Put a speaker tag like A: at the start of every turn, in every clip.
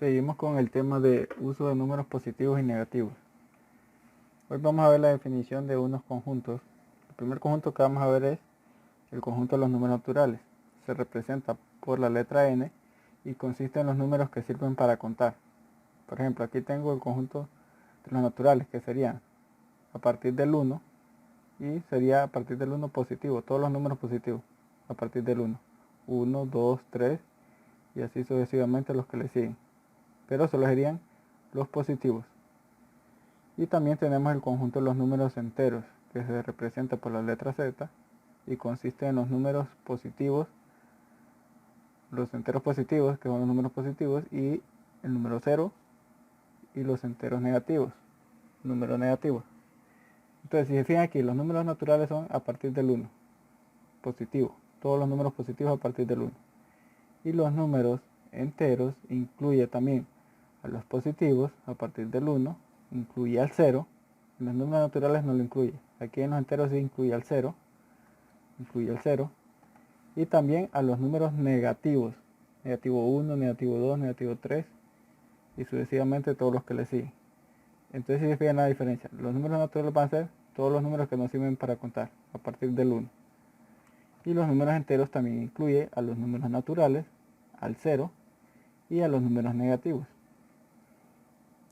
A: Seguimos con el tema de uso de números positivos y negativos. Hoy vamos a ver la definición de unos conjuntos. El primer conjunto que vamos a ver es el conjunto de los números naturales. Se representa por la letra n y consiste en los números que sirven para contar. Por ejemplo, aquí tengo el conjunto de los naturales, que serían a partir del 1, y sería a partir del 1 positivo, todos los números positivos a partir del 1. 1, 2, 3 y así sucesivamente los que le siguen. Pero solo serían los positivos. Y también tenemos el conjunto de los números enteros, que se representa por la letra Z y consiste en los números positivos, los enteros positivos, que son los números positivos, y el número 0 y los enteros negativos, números negativos. Entonces, si se fijan aquí, los números naturales son a partir del 1, positivo, todos los números positivos a partir del 1. Y los números enteros incluye también a los positivos a partir del 1, incluye al 0, en los números naturales no lo incluye, aquí en los enteros sí incluye al 0, y también a los números negativos, negativo 1, negativo 2, negativo 3, y sucesivamente todos los que le siguen. Entonces si se fijan la diferencia, los números naturales van a ser todos los números que nos sirven para contar, a partir del 1. Y los números enteros también incluye a los números naturales, al 0, y a los números negativos.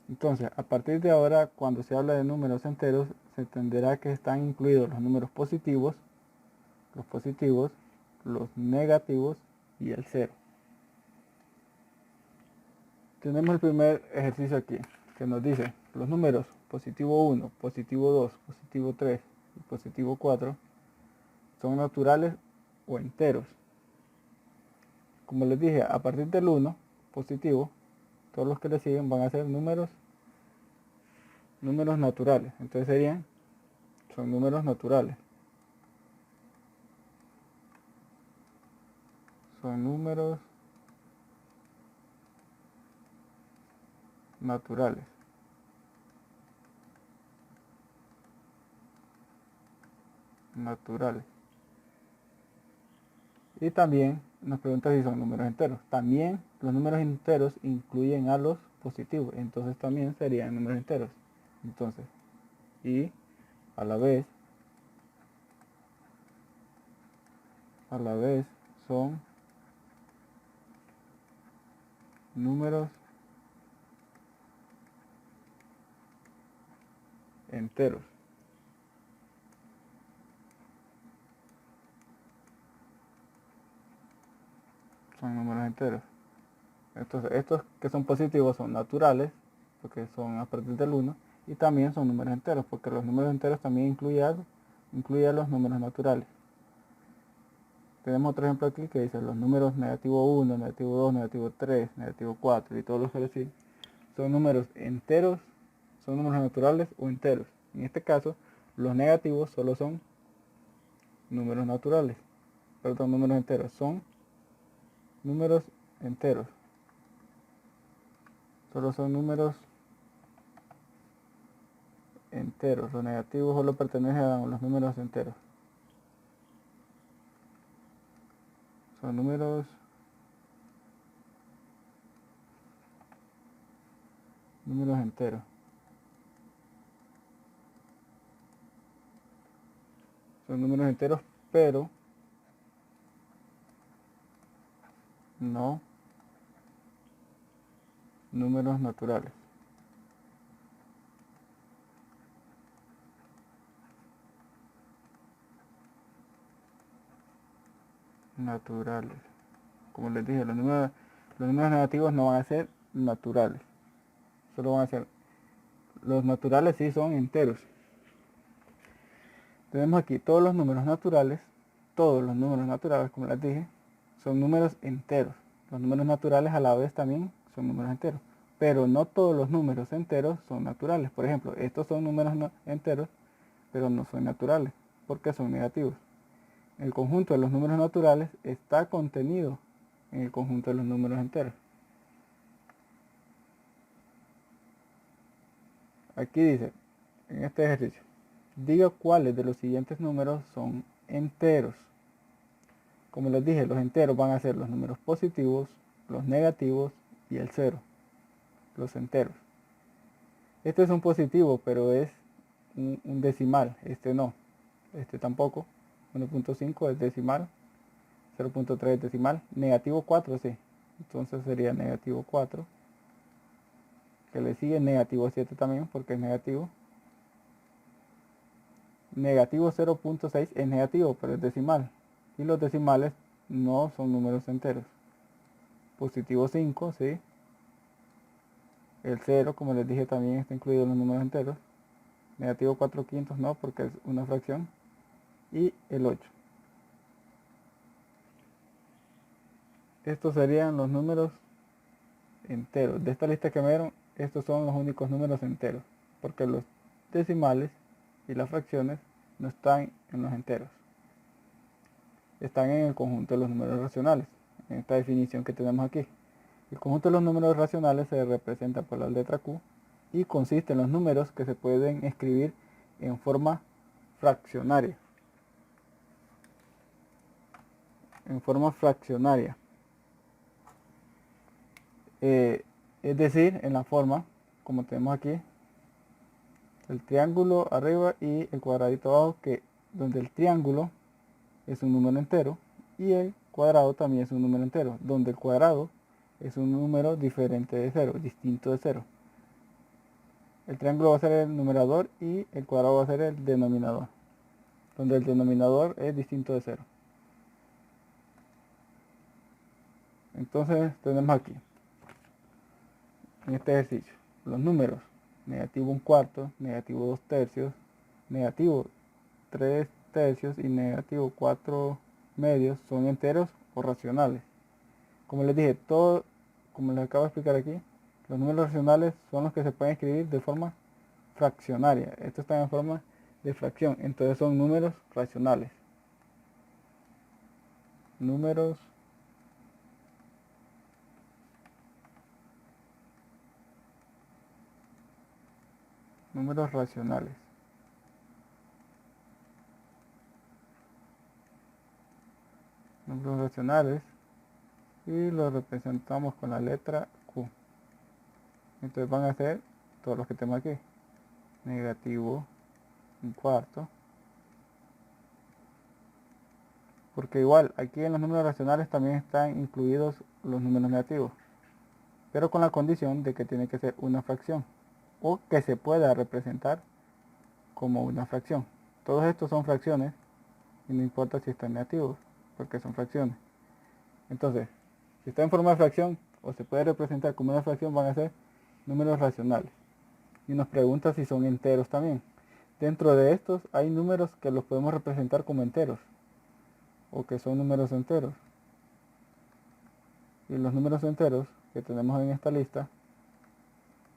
A: Entonces, a partir de ahora, cuando se habla de números enteros, se entenderá que están incluidos los números positivos, los negativos y el 0. Tenemos el primer ejercicio aquí, que nos dice los números positivo 1, positivo 2, positivo 3 y positivo 4 son naturales o enteros. Como les dije, a partir del 1, positivo, todos los que le siguen van a ser números naturales. Entonces son números naturales. Son números naturales. Y también nos pregunta si son números enteros. También los números enteros incluyen a los positivos. Entonces también serían números enteros. Entonces, y a la vez son números enteros. Son números enteros. Entonces, estos que son positivos son naturales, porque son a partir del 1, y también son números enteros, porque los números enteros también incluyen a los números naturales. Tenemos otro ejemplo aquí que dice los números negativo 1, negativo 2, negativo 3, negativo 4 y todos los que le siguen son números enteros, son números naturales o enteros. En este caso, los negativos solo son números naturales, perdón, números enteros, son números enteros. Solo son números enteros, los negativos solo pertenecen a los números enteros. Son números enteros. Son números enteros, pero no números naturales. Como les dije, los números negativos no van a ser naturales. Solo van a ser, los naturales sí son enteros. Tenemos aquí todos los números naturales, como les dije, son números enteros. Los números naturales a la vez también son números enteros. Pero no todos los números enteros son naturales. Por ejemplo, estos son números enteros, pero no son naturales, porque son negativos. El conjunto de los números naturales está contenido en el conjunto de los números enteros. Aquí dice, en este ejercicio, diga cuáles de los siguientes números son enteros. Como les dije, los enteros van a ser los números positivos, los negativos y el 0. los enteros. Este es un positivo, pero es un decimal, este no, este tampoco. 1.5 es decimal, 0.3 es decimal, negativo 4 sí, entonces sería negativo 4, que le sigue negativo 7 también porque es negativo. Negativo 0.6 es negativo, pero es decimal, y los decimales no son números enteros. Positivo 5, sí. El 0, como les dije, también está incluido en los números enteros. Negativo 4 quintos no, porque es una fracción. Y el 8. Estos serían los números enteros. De esta lista que me dieron, estos son los únicos números enteros, porque los decimales y las fracciones no están en los enteros. Están en el conjunto de los números racionales, en esta definición que tenemos aquí. El conjunto de los números racionales se representa por la letra Q y consiste en los números que se pueden escribir en forma fraccionaria. En forma fraccionaria. Es decir, en la forma, como tenemos aquí, el triángulo arriba y el cuadradito abajo, donde el triángulo es un número entero y el cuadrado también es un número entero, donde el cuadrado es un número diferente de 0, distinto de 0. El triángulo va a ser el numerador y el cuadrado va a ser el denominador, donde el denominador es distinto de 0. Entonces tenemos aquí, en este ejercicio, los números negativo 1/4, negativo 2/3, negativo 3/3 y negativo 4/2 son enteros o racionales. Como les dije, como les acabo de explicar aquí, los números racionales son los que se pueden escribir de forma fraccionaria. Esto está en forma de fracción, entonces son números racionales. Números racionales. Números racionales y los representamos con la letra Q. Entonces van a ser todos los que tenemos aquí. Negativo 1/4. Porque igual, aquí en los números racionales también están incluidos los números negativos. Pero con la condición de que tiene que ser una fracción. O que se pueda representar como una fracción. Todos estos son fracciones y no importa si están negativos, porque son fracciones. Entonces, si está en forma de fracción o se puede representar como una fracción, van a ser números racionales. Y nos pregunta si son enteros también. Dentro de estos hay números que los podemos representar como enteros o que son números enteros. Y los números enteros que tenemos en esta lista,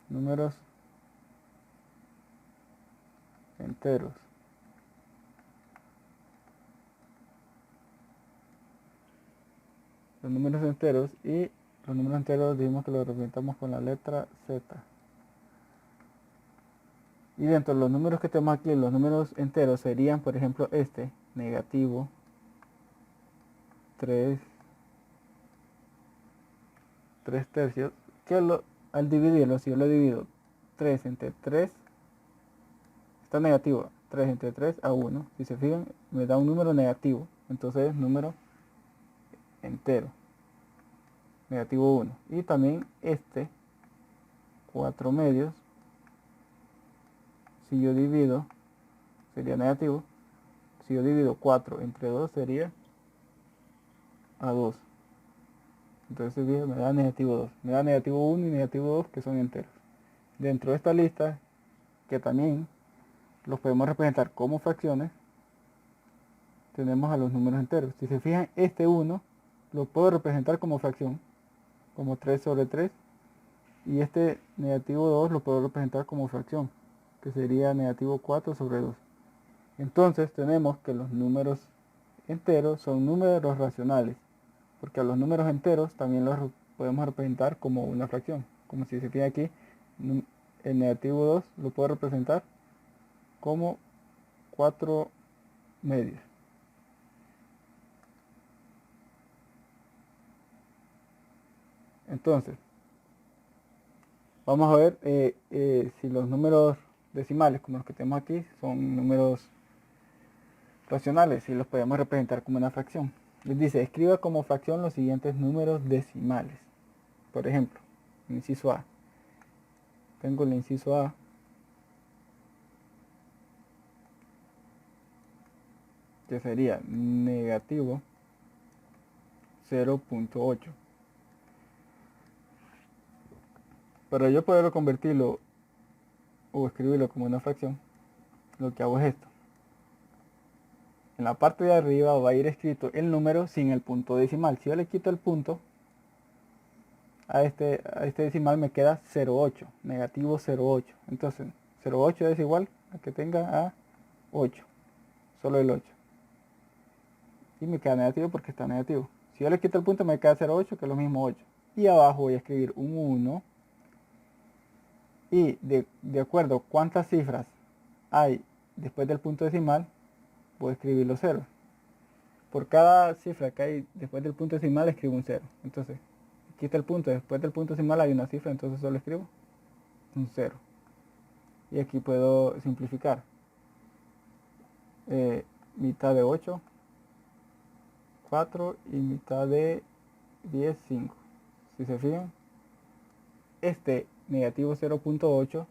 A: números enteros. Los números enteros, y los números enteros dijimos que los representamos con la letra Z. Y dentro de los números que tenemos aquí, los números enteros serían, por ejemplo, este, negativo 3/3, que al dividirlo, si yo lo divido 3 entre 3, está negativo, 3 entre 3 a 1, si se fijan, me da un número negativo, entonces es número entero, negativo 1. Y también este, 4/2, si yo divido, sería negativo, si yo divido 4 entre 2 sería a 2. Entonces me da negativo 2. Me da negativo 1 y negativo 2 que son enteros. Dentro de esta lista, que también los podemos representar como fracciones, tenemos a los números enteros. Si se fijan, este 1 lo puedo representar como fracción, como 3/3. Y este negativo 2 lo puedo representar como fracción, que sería negativo 4/2. Entonces tenemos que los números enteros son números racionales, porque a los números enteros también los podemos representar como una fracción. Como si se fijan aquí, el negativo 2 lo puedo representar como 4/2. Entonces, Vamos a ver si los números decimales, como los que tenemos aquí, son números racionales y los podemos representar como una fracción. Les dice, escriba como fracción los siguientes números decimales. Por ejemplo, inciso A. Tengo el inciso A. Que sería negativo 0.8. Para yo poder convertirlo o escribirlo como una fracción, lo que hago es esto. En la parte de arriba va a ir escrito el número sin el punto decimal. Si yo le quito el punto a este decimal, me queda 0.8, negativo 0.8. Entonces 0.8 es igual a que tenga a 8, solo el 8. Y me queda negativo porque está negativo. Si yo le quito el punto, me queda 0.8, que es lo mismo 8. Y abajo voy a escribir un 1. Y de acuerdo a cuántas cifras hay después del punto decimal, voy a escribir los ceros. Por cada cifra que hay después del punto decimal, escribo un 0. Entonces, quita el punto, después del punto decimal hay una cifra, entonces solo escribo un 0. Y aquí puedo simplificar. Mitad de 8, 4, y mitad de 10, 5. Si se fijan, este negativo 0.8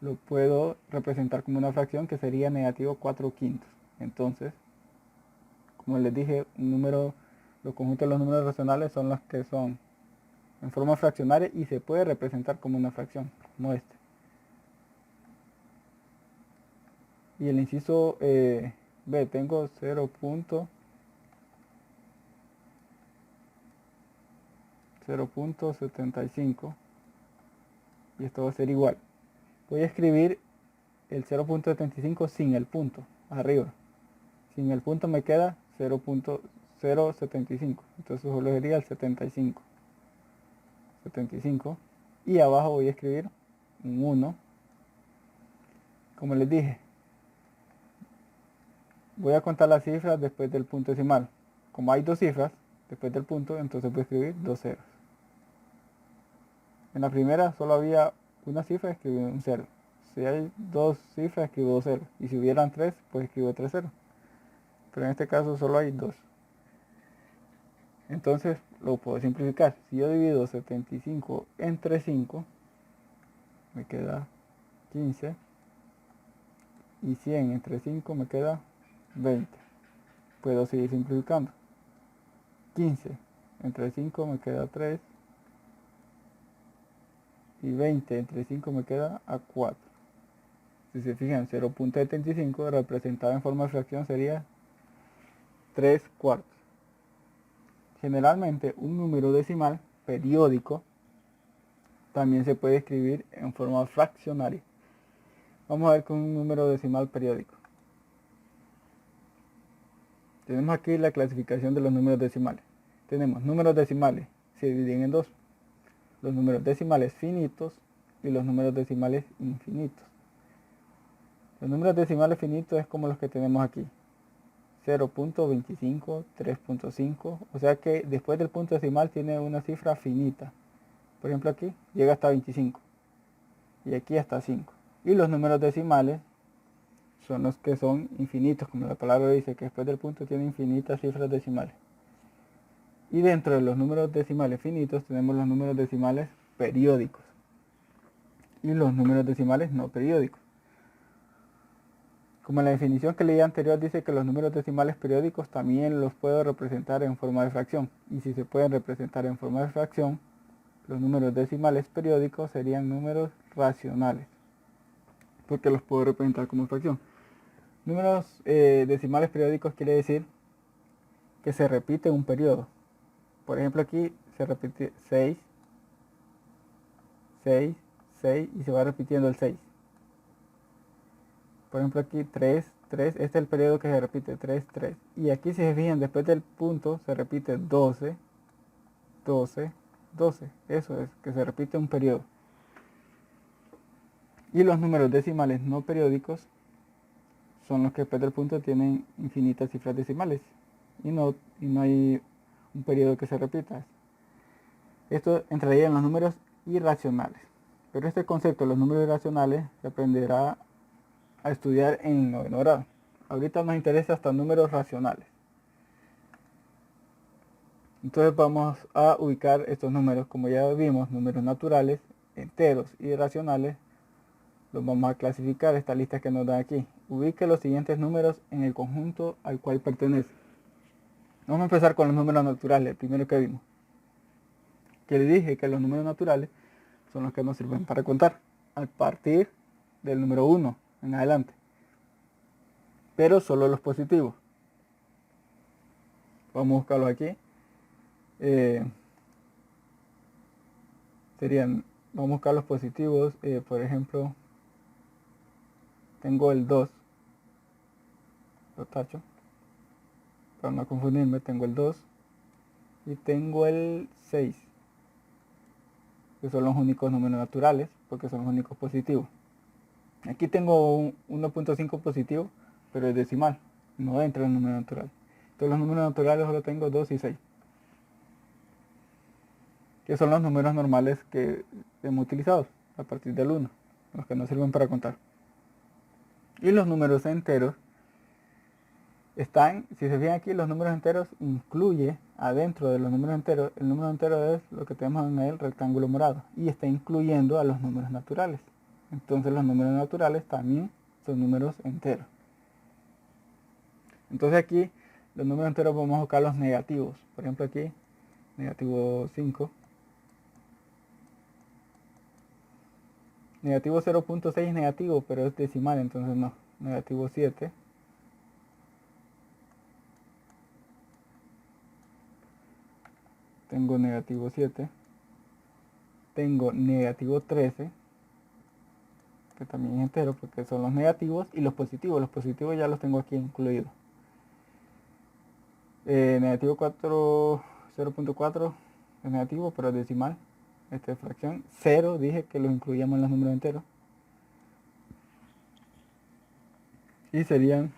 A: lo puedo representar como una fracción que sería negativo 4/5. Entonces, como les dije, los conjuntos de los números racionales son los que son en forma fraccionaria y se puede representar como una fracción, como este. Y el inciso B, tengo 0.75 y esto va a ser igual. Voy a escribir el 0.75 sin el punto arriba. Sin el punto me queda 0.075, entonces solo sería el 75. Y abajo voy a escribir un 1. Como les dije, voy a contar las cifras después del punto decimal. Como hay dos cifras después del punto, entonces voy a escribir dos ceros. En la primera solo había una cifra, escribí un 0. Si hay dos cifras, escribo 2 ceros. Y si hubieran 3, pues escribo 3 ceros. Pero en este caso solo hay 2. Entonces lo puedo simplificar. Si yo divido 75 entre 5, me queda 15. Y 100 entre 5 me queda 20. Puedo seguir simplificando. 15 entre 5 me queda 3. Y 20 entre 5 me queda a 4. Si se fijan, 0.75 representado en forma de fracción sería 3/4. Generalmente un número decimal periódico también se puede escribir en forma fraccionaria. Vamos a ver con un número decimal periódico. Tenemos aquí la clasificación de los números decimales. Tenemos números decimales, se dividen en dos. Los números decimales finitos y los números decimales infinitos. Los números decimales finitos es como los que tenemos aquí. 0.25, 3.5, o sea que después del punto decimal tiene una cifra finita. Por ejemplo aquí llega hasta 25 y aquí hasta 5. Y los números decimales son los que son infinitos, como la palabra dice, que después del punto tiene infinitas cifras decimales. Y dentro de los números decimales finitos tenemos los números decimales periódicos y los números decimales no periódicos. Como en la definición que leí anterior dice que los números decimales periódicos también los puedo representar en forma de fracción. Y si se pueden representar en forma de fracción, los números decimales periódicos serían números racionales, porque los puedo representar como fracción. Números decimales periódicos quiere decir que se repite un periodo. Por ejemplo aquí se repite 6, 6, 6 y se va repitiendo el 6. Por ejemplo aquí 3, 3, este es el periodo que se repite, 3, 3. Y aquí si se fijan, después del punto se repite 12, 12, 12. Eso es, que se repite un periodo. Y los números decimales no periódicos son los que después del punto tienen infinitas cifras decimales. Y no hay un periodo que se repita. Esto entraría en los números irracionales. Pero este concepto de los números irracionales se aprenderá a estudiar en noveno grado. Ahorita nos interesa hasta números racionales. Entonces vamos a ubicar estos números, como ya vimos, números naturales, enteros y irracionales. Los vamos a clasificar, esta lista que nos da aquí. Ubique los siguientes números en el conjunto al cual pertenece. Vamos a empezar con los números naturales, el primero que vimos. Que le dije que los números naturales son los que nos sirven para contar, a partir del número 1 en adelante. Pero solo los positivos. Vamos a buscarlos aquí. Vamos a buscar los positivos, por ejemplo, tengo el 2, lo tacho, para no confundirme, tengo el 2 y tengo el 6, que son los únicos números naturales, porque son los únicos positivos. Aquí tengo un 1.5 positivo, pero es decimal, no entra en el número natural. Entonces los números naturales solo tengo 2 y 6. Que son los números normales que hemos utilizado a partir del 1, los que nos sirven para contar. Y los números enteros están, si se fijan aquí, los números enteros incluye adentro de los números enteros, el número entero es lo que tenemos en el rectángulo morado y está incluyendo a los números naturales. Entonces los números naturales también son números enteros. Entonces aquí los números enteros vamos a buscar los negativos. Por ejemplo aquí, negativo 5. Negativo 0.6 es negativo, pero es decimal, entonces no. Negativo 7. Tengo negativo 7. Tengo negativo 13, que también es entero porque son los negativos, y los positivos. Los positivos ya los tengo aquí incluidos. Negativo 4, 0.4 es negativo, pero es decimal. Esta es fracción. 0 dije que los incluíamos en los números enteros. Y serían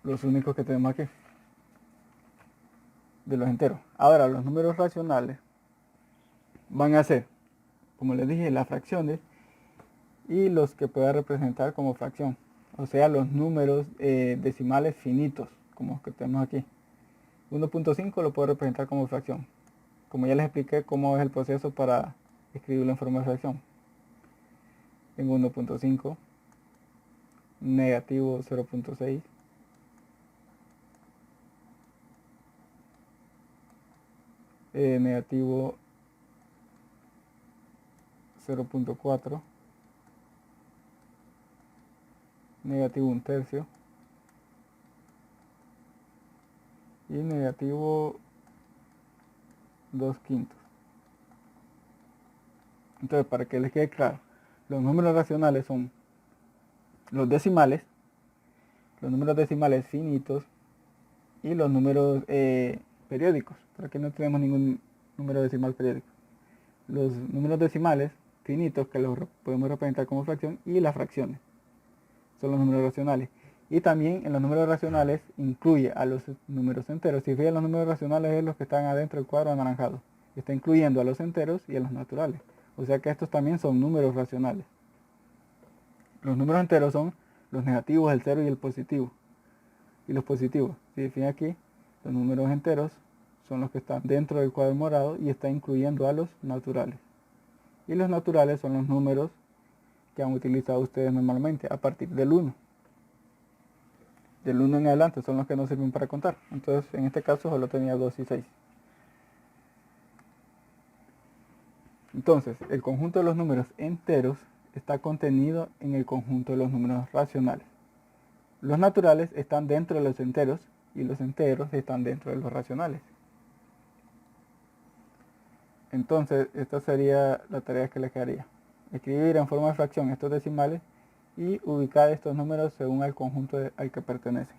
A: los únicos que tenemos aquí de los enteros. Ahora los números racionales van a ser, como les dije, las fracciones y los que pueda representar como fracción. O sea, los números decimales finitos, como los que tenemos aquí. 1.5 lo puedo representar como fracción. Como ya les expliqué cómo es el proceso para escribirlo en forma de fracción. Tengo 1.5, negativo 0.6, negativo 0.4, negativo 1/3 y negativo 2/5. Entonces, para que les quede claro, los números racionales son los decimales, los números decimales finitos y los números periódicos. Por aquí no tenemos ningún número decimal periódico. Los números decimales finitos, que los podemos representar como fracción, y las fracciones son los números racionales. Y también en los números racionales incluye a los números enteros. Si fijan, los números racionales es los que están adentro del cuadro anaranjado. Está incluyendo a los enteros y a los naturales. O sea que estos también son números racionales. Los números enteros son los negativos, el 0 y el positivo. Y los positivos, si fijan aquí, los números enteros son los que están dentro del cuadro morado y está incluyendo a los naturales. Y los naturales son los números que han utilizado ustedes normalmente a partir del 1. Del 1 en adelante son los que nos sirven para contar. Entonces en este caso solo tenía 2 y 6. Entonces el conjunto de los números enteros está contenido en el conjunto de los números racionales. Los naturales están dentro de los enteros y los enteros están dentro de los racionales. Entonces esta sería la tarea que les quedaría. Escribir en forma de fracción estos decimales y ubicar estos números según el conjunto al que pertenecen.